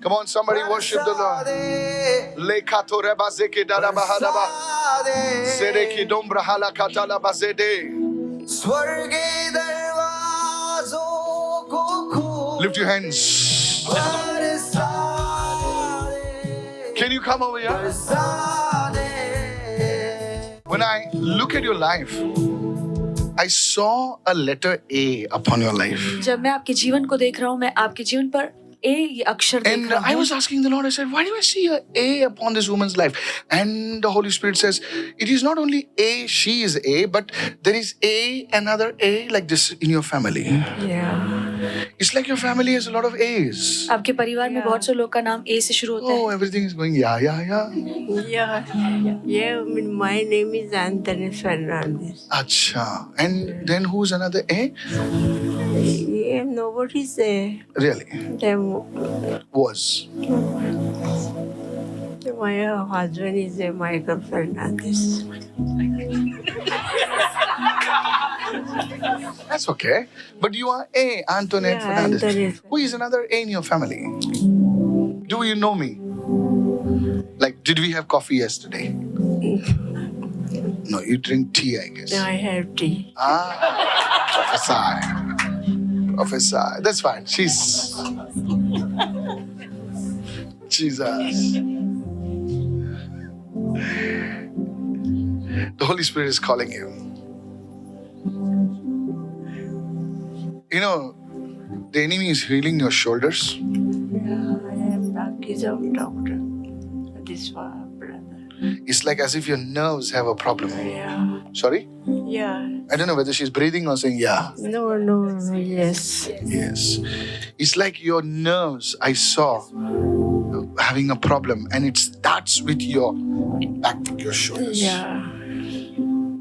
Come on, somebody worship the Lord. Lekato rebazeke darabahadaba. Sereki dombrahala katala bazede. Lift your hands. Can you come over here? When I look at your life, I saw a letter A upon your life. जब मैं आपके जीवन को देख रहा हूँ, मैं आपके जीवन पर A ये अक्षर देख And रहा I हूँ. was asking the Lord, I said, why do I see a A upon this woman's life? And the Holy Spirit says, it is not only A, she is A, but there is A, another A like this in your family. Yeah. It's like your family has a lot of A's. आपके परिवार में बहुत से लोग का नाम A से शुरू होता Oh, है. everything is going, yeah. Yeah, my name is Anthony Fernandez. Acha. And then who's another A? Yeah, nobody's there. Really? Was. My husband is Michael Fernandez. That's okay. But you are A, Antoinette Yeah, Fernandez. Antoinette. Who is another A in your family? Do you know me? Like, did we have coffee yesterday? No, you drink tea, I guess. I have tea. Professor. That's fine. Jesus. The Holy Spirit is calling you. You know, the enemy is healing your shoulders. Yeah, I am Pakistan doctor. This one, brother. It's like as if your nerves have a problem. Yeah. Sorry? Yeah. I don't know whether she's breathing or saying yeah. No, yes. Yes. It's like your nerves, I saw, having a problem, and it starts with your back, your shoulders. Yeah.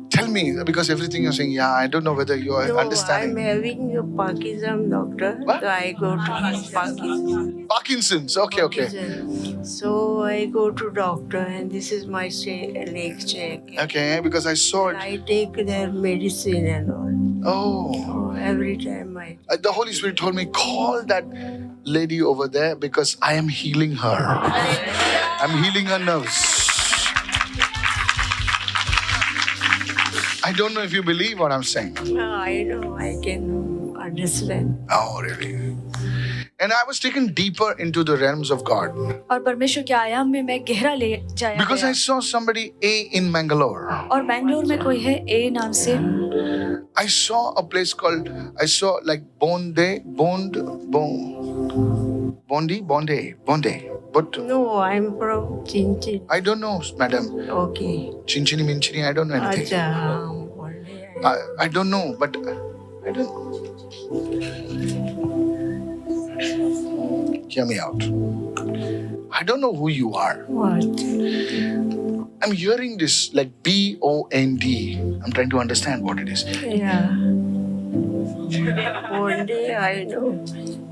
Tell me, because everything you're saying, yeah, I don't know whether you're No, understanding. I'm having a Parkinson doctor. What? So I go to Parkinson. Parkinson's, okay. So I go to doctor and this is my leg check. Okay, because I saw it. I take their medicine and all. Oh. Every time I... The Holy Spirit told me, call that lady over there because I am healing her. I'm healing her nerves. I don't know if you believe what I'm saying. I know, I can understand. Oh, really? And I was taken deeper into the realms of God. और परमेश्वर के आयाम में मैं गहरा ले जाया Because I गया. saw somebody A in Mangalore. और बैंगलोर में कोई है A नाम से. I saw a place called, like Bondi. But No, I'm from Chinchin. I don't know, madam. Okay. Chinchini Minchini, I don't know anything. Acha. I don't know, but I don't. Hear me out. I don't know who you are. What? I'm hearing this like BOND. I'm trying to understand what it is. Yeah. One day I know,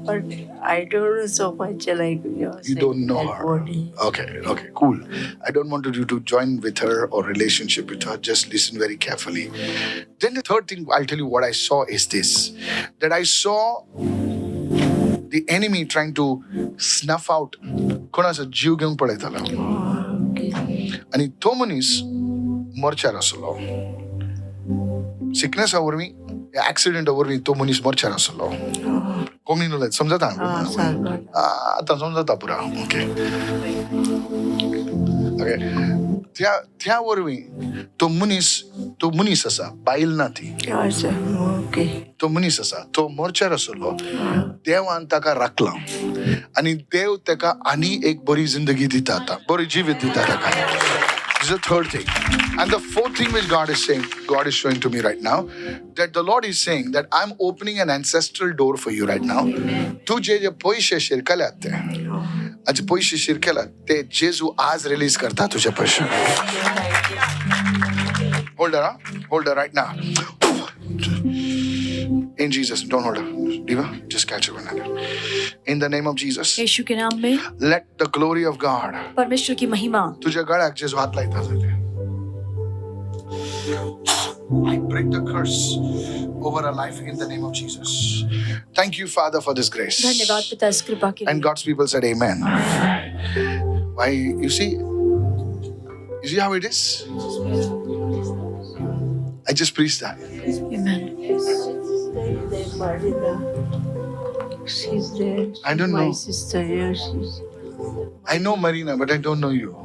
but I don't know so much like you. You don't know her. Body. Okay, cool. I don't want you to join with her or relationship with her. Just listen very carefully. Then the third thing I'll tell you what I saw is this. That I saw the enemy trying to snuff out कोणाचा जीव घेऊन पळयतालो Okay. आणि तो मनीस मोर्चार आसलो सिकनेसा वरवीं ऍक्सिडेंटा वरवीं तो मनीस मोर्चार आसलो कोंकणीन उलयता समजता आतां समजता पुरा ओके त्या वरवीं तो मनीस आसा बायल ना ती Acha. Okay. तो मनीस आसा तो मोर्चार आसलो देवान ताका राखला आणि देव ताका आनी एक बरी जिंदगी दिता आतां बरी जिवीत दिता ताका. This is the third thing. And the fourth thing which God is showing to me right now, that the Lord is saying that I'm opening an ancestral door for you right now. तू जे पैसे शिरकल्यात ते आज पैसे शिरकेला ते जेजू आज release करता तुझे पैसे. Hold her right now. In Jesus, don't hold her. Diva, just catch her one hand. In the name of Jesus, यीशु के नाम में let the glory of God परमेश्वर की महिमा तुझ्या गळ्याक जेजू हात लायता जाल्यार I break the curse over our life in the name of Jesus. Thank you, Father, for this grace. धन्यवाद पिता इस कृपा के And लिए। God's people said amen. Why, you see how it is? I just preached that. Amen. She's there. I don't my know. sister. Yeah, she's. I know Marina, but I don't know you.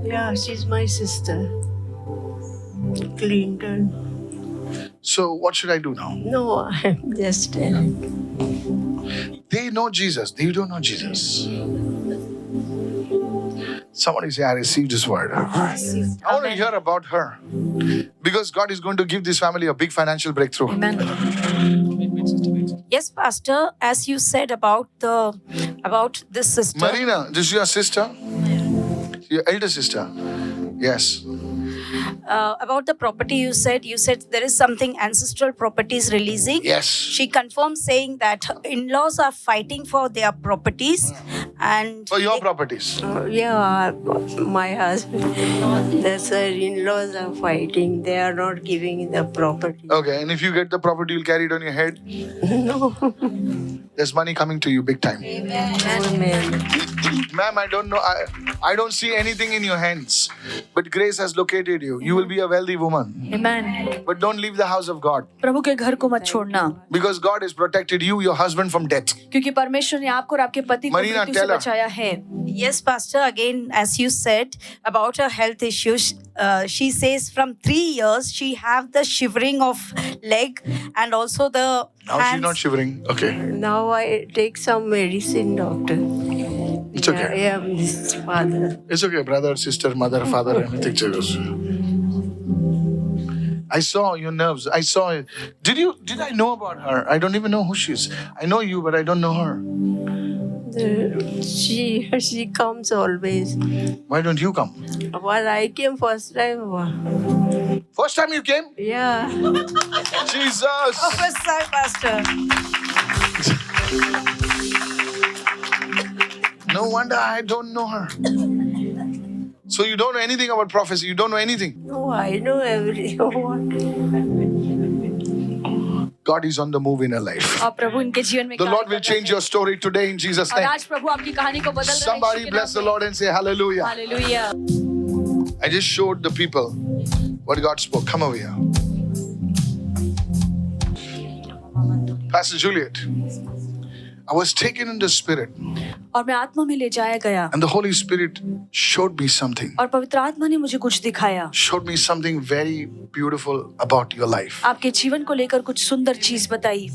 Yeah, she's my sister. Clinton. So what should I do now? No, I'm just telling. They know Jesus. They don't know Jesus. Somebody say, I received this word. I want to hear about her. Because God is going to give this family a big financial breakthrough. Amen. Yes, Pastor, as you said about this sister. Marina, this is your sister? Your elder sister? Yes. About the property you said there is something ancestral properties releasing. Yes. She confirmed saying that her in-laws are fighting for their properties and For your properties. Yeah, my husband. That's her in-laws are fighting. They are not giving the property. Okay, and if you get the property, you'll carry it on your head. No. There's money coming to you big time. Amen. Ma'am, I don't know. I don't see anything in your hands. But grace has located you. You will be a wealthy woman. Amen. But don't leave the house of God. प्रभु के घर को मत छोड़ना, Because God has protected you, your husband, from death. क्योंकि परमेश्वर ने आपको और आपके पति को Marina, मृत्यु से tell her. बचाया है। yes, Pastor, again as you said about her health issues, she says from 3 years she have the shivering of leg and also the Now hands. she's not shivering. Okay. Now I take some medicine, doctor. It's okay. I am his father. It's okay, brother, sister, mother, father, anything. I saw your nerves. I saw it. Did I know about her? I don't even know who she is. I know you, but I don't know her. She comes always. Why don't you come? But I came first time. First time you came? Yeah. Jesus! Professor, Pastor. No wonder I don't know her. So you don't know anything about prophecy. You don't know anything. No, I know everyone. God is on the move in her life. और प्रभु इनके जीवन में The कार्य Lord will कर रहे change हैं। your story today in Jesus' और name. आज प्रभु आपकी कहानी को बदल रहे हैं। Somebody bless the Lord and say hallelujah. Hallelujah. I just showed the people what God spoke. Come over here. Pastor Juliet, I was taken in the spirit और मैं आत्मा में ले जाया गया and the Holy Spirit showed me something. और पवित्र आत्मा ने मुझे कुछ दिखाया। Showed me something very beautiful about your life. आपके जीवन को लेकर कुछ सुंदर चीज बताई।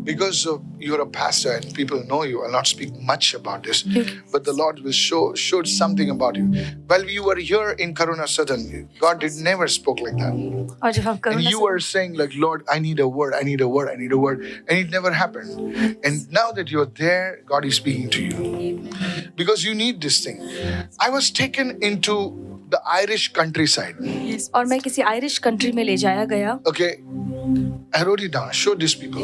Because you're a pastor and people know you, I'll not speak much about this. But the Lord will showed something about you. While you were here in Karuna Southern, God did never spoke like that. और जब हम And Karuna you से were saying like, Lord, I need a word, I need a word, I need a word. And it never happened. And now that you're there, God is speaking to you. Because you need this thing. I was taken into the Irish countryside. और मैं किसी Irish country में ले जाया गया। Okay. I wrote it down. I showed these people.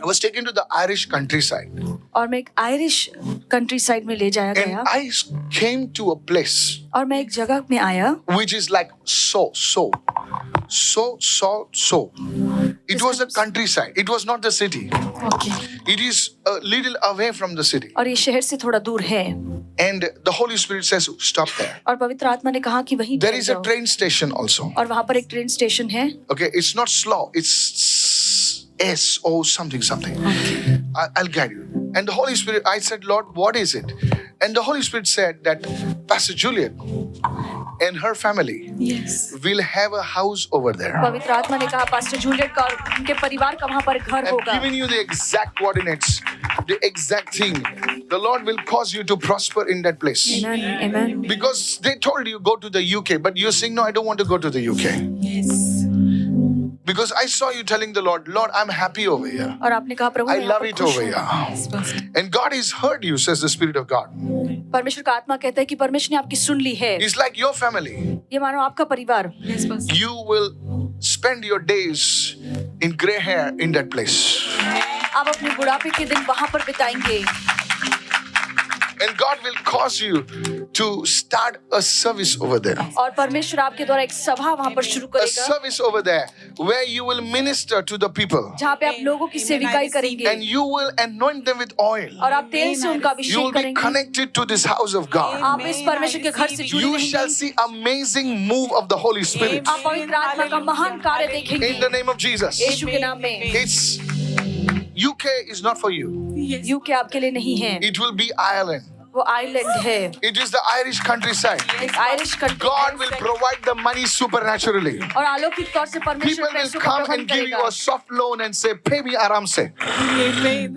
I was taken to the Irish countryside. और मैं एक आयरिश कंट्री साइड में ले जाया And गया I came to a place और मैं एक जगह में आया which is like so. It was the countryside. It was not the city. It is a little away from the city. और ये शहर से थोड़ा दूर है And the Holy Spirit says, stop there. और पवित्र आत्मा ने कहा कि वहीं There ठहर is a जाओ। train station also. और वहां पर एक ट्रेन स्टेशन है। Okay, it's not slow. It's S-O something. I'll guide you. And the Holy Spirit, I said, Lord, what is it? And the Holy Spirit said that Pastor Juliet and her family will have a house over there. पवित्र आत्मा ने कहा pastor Juliet का और उनके परिवार का वहां पर घर I'm होगा। giving you the exact coordinates, the exact thing. The Lord will cause you to prosper in that place. Amen, amen. Because they told you go to the UK, but you're saying, no, I don't want to go to the UK. Because I saw you telling the Lord, Lord, I'm happy over here. और आपने कहा प्रभु I मैं यहाँ love पर it खुश over हूँ। here. And God has heard you, says the Spirit of God. परमेश्वर का आत्मा कहता है कि परमेश्वर ने आपकी सुन ली है। It's like your family. ये मानो आपका परिवार। You will spend your days in gray hair in that place. आप अपने बुढ़ापे के दिन वहां पर बिताएंगे। And God will cause you to start a service over there. और परमेश्वर आपके द्वारा एक सभा वहाँ पर शुरू A करेगा service over there where you will minister to the people. जहाँ पे आप लोगों की सेविकाई करेंगे And you will anoint them with oil. और आप तेल से उनका You अभिषेक will be करेंगे connected to this house of God. आप इस परमेश्वर के घर से जुड़े You रहेंगे shall see amazing move of the Holy Spirit. आप पवित्र आत्मा का महान कार्य देखेंगे In the name of Jesus. यीशु के नाम में It's UK is not for you. UK आपके लिए नहीं है It will be Ireland. वो आइलैंड है It is the Irish countryside. एक Irish country God will provide the money supernaturally. और अलौकिक तौर से People परमेश्वर will पैसों का come प्रबंध and give you करेगा a soft loan and say, pay me aram se.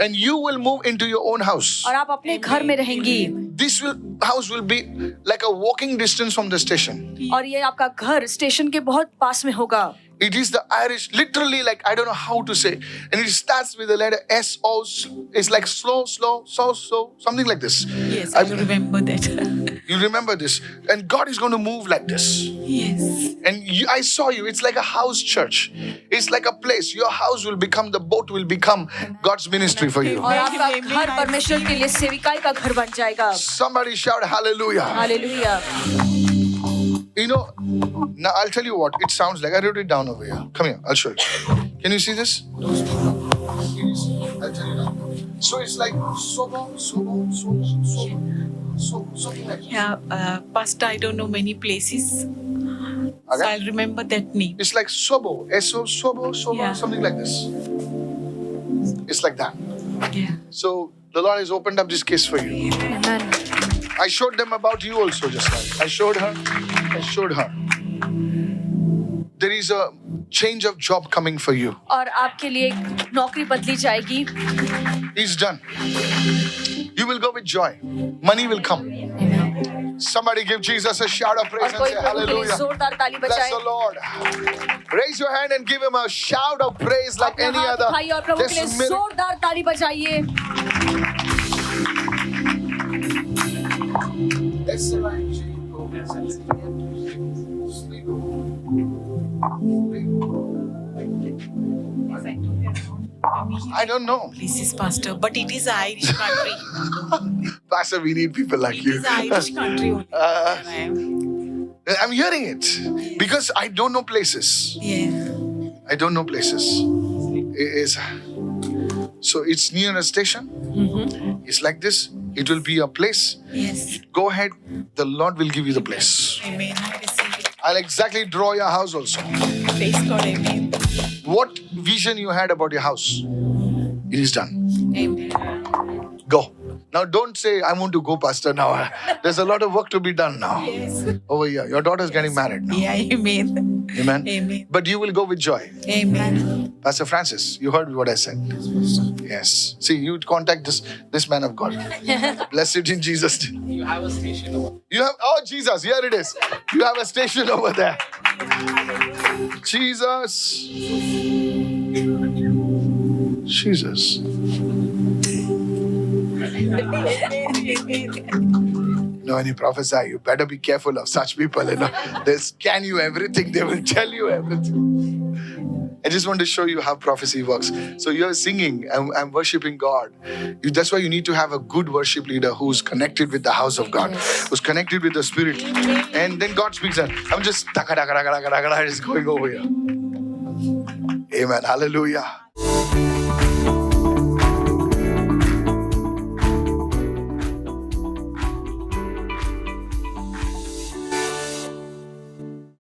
And you will move into your own house. और आप अपने घर में रहेंगी This house will be like a walking distance from the station. और ये आपका घर स्टेशन के बहुत पास में होगा It is the Irish, literally like, I don't know how to say. And it starts with the letter S-O. It's like slow, something like this. Yes, I remember that. You remember this. And God is going to move like this. Yes. And I saw you. It's like a house church. It's like a place. Your house will become, the boat will become God's ministry for you. और आपका घर परमेश्वर के लिए सेविकाई का घर बन जाएगा Somebody shout hallelujah. Hallelujah You know, now I'll tell you what it sounds like. I wrote it down over here. Come here, I'll show you. Can you see this? I'll tell you now. So it's like sobo, something like that. Yeah, Pastor, I don't know many places. So Okay? I'll remember that name. It's like sobo, S-O, sobo, Yeah. something like this. It's like that. Yeah. So the Lord has opened up this case for you. Amen. I showed them about you also just now. I showed her. There is a change of job coming for you. और आपके लिए एक नौकरी बदली जाएगी It's done. You will go with joy. Money will come. Somebody give Jesus a shout of और praise and कोई say प्रभु के लिए hallelujah. जोरदार ताली Bless बजाए the Lord. Raise your hand and give him a shout of praise like अपना any हाथ other. उठाइए और प्रभु के लिए This minute- जोरदार ताली बजाइए I don't know. Places, Pastor, but it is Irish country. Pastor, we need people like It you. is Irish country only. I'm hearing it because I don't know places. Yeah. I don't know places. So it's near a station. It's like this. It will be a place. Yes. Go ahead. The Lord will give you the place. Amen. I receive it. I'll exactly draw your house also. Praise God. Amen. What vision you had about your house, it is done. Amen. Go. Now don't say, I want to go, Pastor, now. There's a lot of work to be done now. Yes. Over here. Your daughter's getting married now. Yeah. Amen. Amen. Amen. But you will go with joy. Amen. Pastor Francis, you heard what I said. Yes. See, you contact this man of God. Bless it in Jesus' name. You have a station over. You have, oh Jesus, here it is. You have a station over there. Jesus. Jesus. When you prophesy, you better be careful of such people. They'll scan you everything. They will tell you everything. I just want to show you how prophecy works. So you're singing, I'm worshiping God. That's why you need to have a good worship leader who's connected with the house of God, who's connected with the Spirit. And then God speaks and I'm just going over here. Amen. Hallelujah.